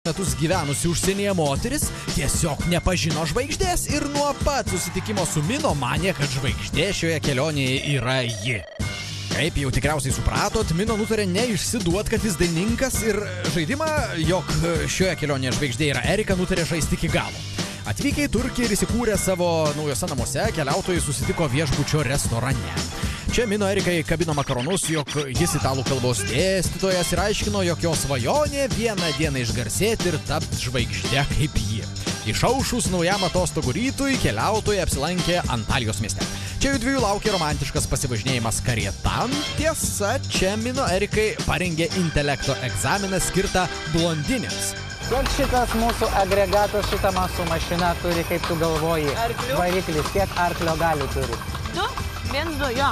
metus gyvenusi užsienyje moteris tiesiog nepažino žvaigždės ir nuo pat susitikimo su Mino manė, kad žvaigždė šioje kelionėje yra ji. Kaip jau tikriausiai supratot, Mino nutarė neišsiduot, kad jis dainininkas ir žaidimą, jog šioje kelionėje žvaigždė yra Erika, nutarė žaisti iki galo. Atvykę į Turkiją ir įsikūrę savo naujose namuose, keliautojai susitiko viešbučio restorane. Čia Mino Erikai kabino makaronus, jog jis italų kalbos dėstytojas ir aiškino, jog jo svajonė vieną dieną išgarsėti ir tapti žvaigždė kaip ji. Išaušus naujam atostogų rytui, keliautojai apsilankė Antalijos mieste. Čia jų dviejų laukė romantiškas pasivažinėjimas karietan. Tiesa, čia Mino Erikai parengė intelekto egzaminą skirtą blondinėms. Kiek šitas mūsų agregatas, šita mūsų mašina turi, kaip tu galvoji? Arklių? Variklis, kiek arklio galių turi? 2, 1, 2, jo.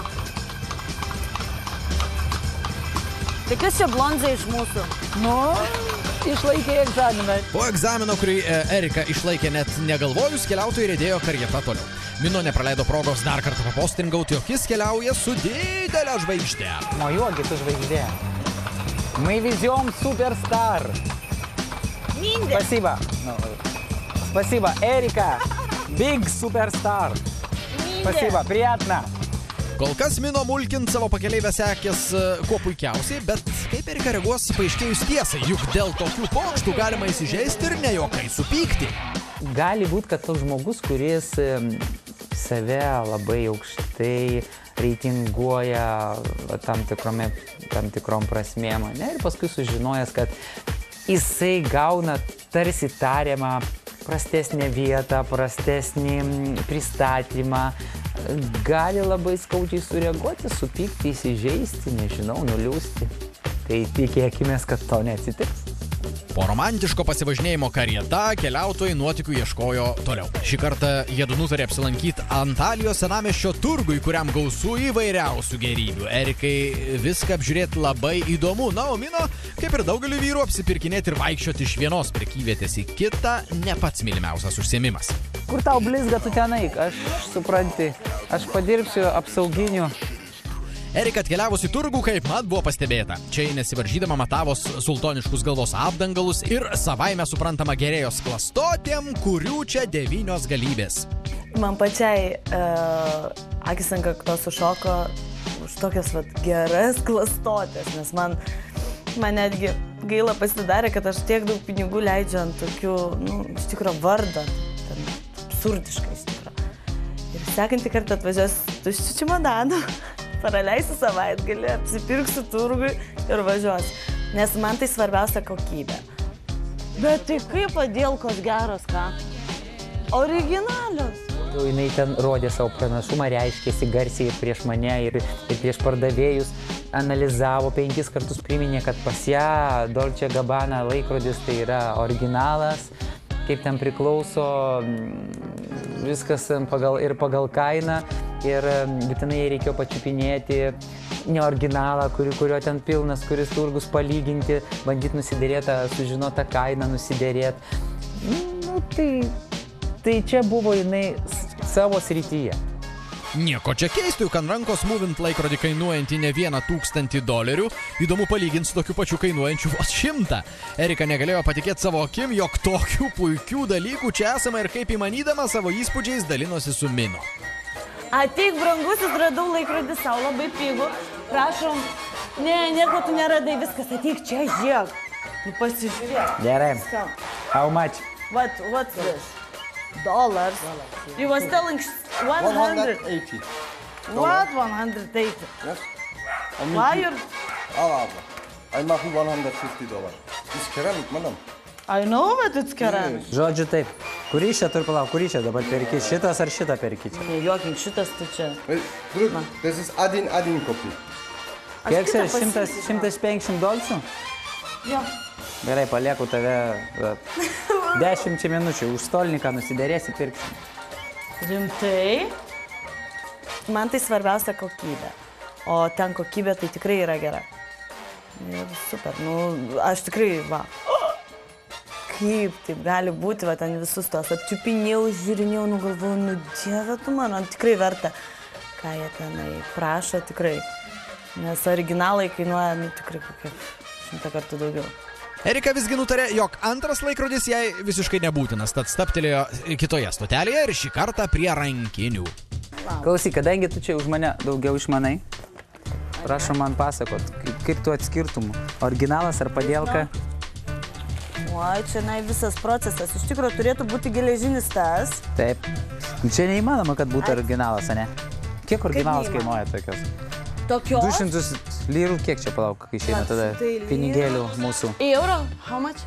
Tai kas čia blonzai iš mūsų? Nu, išlaikė egzaminą. Po egzamino, kurį Erika išlaikė net negalvojus, keliautojai riedėjo karieta toliau. Mino nepraleido progos dar kartą papostringauti, jog jis keliauja su didelė žvaigždė. Mojuogi tu žvaigždė. Мы везем суперстар. Mindė. Спасибо. Спасибо, Эрика. Big superstar. Спасибо, приятно. Kol kas Mino mulkint savo pakeleivę sekės kuo puikiausiai, bet kaip Erika reaguos paaiškėjus tiesai, juk dėl tokių pokštų galima įsižeisti ir ne juokai supykti. Gali būti, kad toks žmogus, kuris save labai aukštai reitinguoja tam tikrom prasmėm, ne? Ir paskui sužinojęs, kad jisai gauna tarsi tariamą prastesnę vietą, prastesnį pristatymą, gali labai skaudžiai sureaguoti, supykti, įsižeisti, nežinau, nuliūsti. Tai tikėkimės, kad to neatsitiks. Po romantiško pasivažinėjimo karieta keliautojai nuotykių ieškojo toliau. Šį kartą jiedu nutarė apsilankyti Antalijos senamiesčio turgui, kuriam gausu įvairiausių gėrybių. Erikai viską apžiūrėti labai įdomu. Na, o Mino, kaip ir daugeliu vyrų, apsipirkinėti ir vaikščioti iš vienos prekyvietės į kitą ne pats mylimiausias užsiėmimas. Kur tau blizga, tu ten eik, aš supranti, aš padirbsiu apsauginiu. Erika atkeliavus į turgų, kaip mat buvo pastebėta. Čia nesivaržydama matavos sultoniškus galvos apdangalus ir savaime suprantama gerėjos klastotėm, kurių čia 9 galybės. Man pačiai akis ant kaktos sušoko už tokias geras klastotės, nes man netgi gaila pasidarė, kad aš tiek daug pinigų leidžiu ant tokių, iš tikro vardą, absurdiškai iš tikro. Ir sekantį kartą atvažiuos tuščiu čemodanų. Praleisiu savaitgalį, apsipirksiu turgui ir važiuosiu. Nes man tai svarbiausia kokybė. Bet tai kaip padėlkos geros, ką? Originalios. Jinai ten rodė savo pranašumą, reiškėsi garsiai ir prieš mane, ir prieš pardavėjus. Analizavo 5 kartus, priminė, kad pas ją Dolce Gabbana laikrodis tai yra originalas. Kaip ten priklauso, viskas pagal kainą. Ir būtinai reikėjo pačiupinėti neoriginalą, kurio ten pilnas, kuris turgus palyginti, bandyti nusiderėti, sužinoti tą kainą, nusiderėti. Tai čia buvo jinai savo srityje. Nieko čia keistų, juk ant rankos mūvint laikrodį kainuojantį ne $1,000. Įdomu palyginti su tokiu pačiu kainuojančiu vos 100. Erika negalėjo patikėti savo akim, jog tokių puikių dalykų čia esama ir kaip įmanydama savo įspūdžiais dalinosi su Mino. Ateik, brangusis, radau laikrodį savo labai pigų. Prašom, nieko tu neradai, viskas, ateik čia, žiūrėk. Tu pasižiūrėk. Gerai. How much? What's this? Dollars. You was telling 100. 180. What 180? Yes. Why you're... I make $150. It's ceramic, madam. I know, but it's ceramic. Žodžiu taip, kurį čia turi palauk, kurį čia dabar perki, šitas ar šitą perki čia? Nejuokink, šitas tu čia. Look, this is add-in copy. Kiek čia, $150? Jo. Gerai, palieku tave 10 minučių, už stolniką nusiderėsi, pirksim. Rimtai? Man tai svarbiausia kokybė, o ten kokybė tai tikrai yra gera. Ir super, aš tikrai, kaip taip gali būti, ten visus tos apčiupinėjau, žiūrinėjau, galvoju, Dieve tu mano, tikrai verta, ką jie tenai prašo, tikrai. Nes originalai kainuoja, tikrai kokie 100 kartų daugiau. Erika visgi nutarė, jog antras laikrodis jai visiškai nebūtinas, tad stabtelėjo kitoje stotelėje ir šį kartą prie rankinių. Klausyk, kadangi tu čia už mane daugiau išmanai, prašom man pasakot, kaip tu atskirtum, originalas ar padėlka? Oi, čia visas procesas. Iš tikrųjų turėtų būti geležinis tas. Taip. Čia neįmanoma, kad būtų originalas, ne? Kiek originalas kainuoja tokios? Tokios? 200 lyrų, kiek čia palauk, kai išeina tada pinigėlių mūsų? Euro? How much?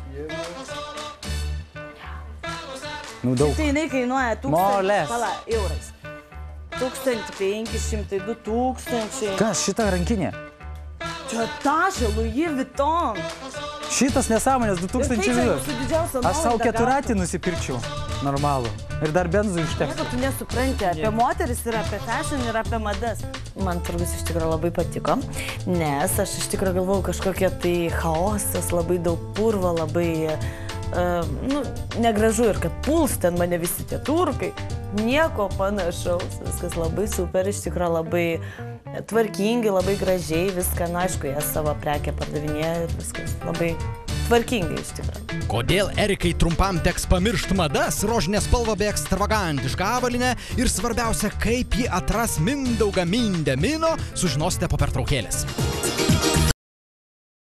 Nu, daug. Tai jinai kainuoja 1000. More or less. Pala, eurais. 1500, 2000. Kas, šita rankinė? Čia tašė, Louis Vuitton. Šitas nesąmonės 2000 lyrų. Su didžiausia Aš savo 4 nusipirkčiau. Normalų. Ir dar benzų užteks. Nieko tu nesupranti apie moteris ir apie fashion ir apie madas. Man turgus iš tikrųjų labai patiko, nes aš iš tikrųjų galvojau kažkokia tai chaosas, labai daug purvo, labai negražu ir kad puls ten mane visi tie turkai. Nieko panašaus, viskas labai super, iš tikrųjų labai tvarkingai, labai gražiai, viską, na aišku, jie savo prekę pardavinėja ir viskas labai tvarkingai iš tikrųjų. Kodėl Erikai trumpam teks pamiršti madas, rožinę spalvą bei ekstravagantišką avalinę ir svarbiausia, kaip ji atras Mindaugą Mindemino, sužinosite po pertraukėlės.